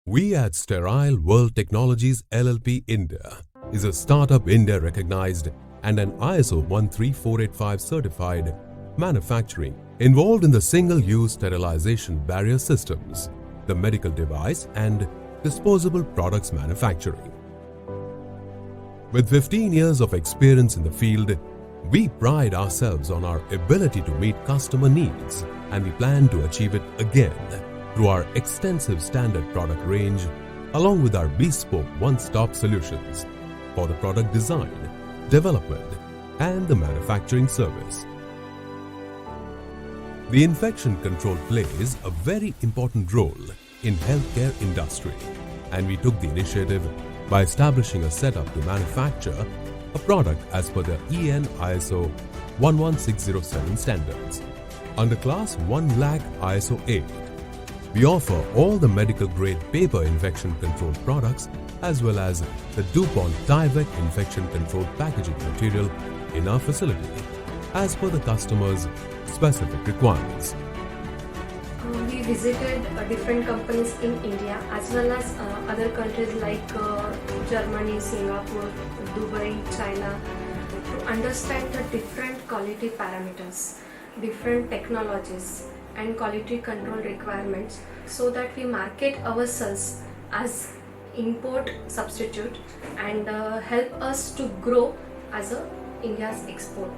We at Sterile World Technologies LLP India is a startup India recognized and an ISO 13485 certified manufacturing involved in the single-use sterilization barrier systems, the medical device and disposable products manufacturing. With 15 years of experience in the field, we pride ourselves on our ability to meet customer needs, and we plan to achieve it again through our extensive standard product range along with our bespoke one-stop solutions for the product design, development and the manufacturing service. The infection control plays a very important role in healthcare industry, and we took the initiative by establishing a setup to manufacture a product as per the EN ISO 11607 standards. Under Class 1 Lakh ISO 8, we offer all the medical grade paper infection control products as well as the DuPont Tyvek infection control packaging material in our facility as per the customer's specific requirements. We visited different companies in India as well as other countries like Germany, Singapore, Dubai, China to understand the different quality parameters, different technologies and quality control requirements so that we market ourselves as import substitute and help us to grow as India's export.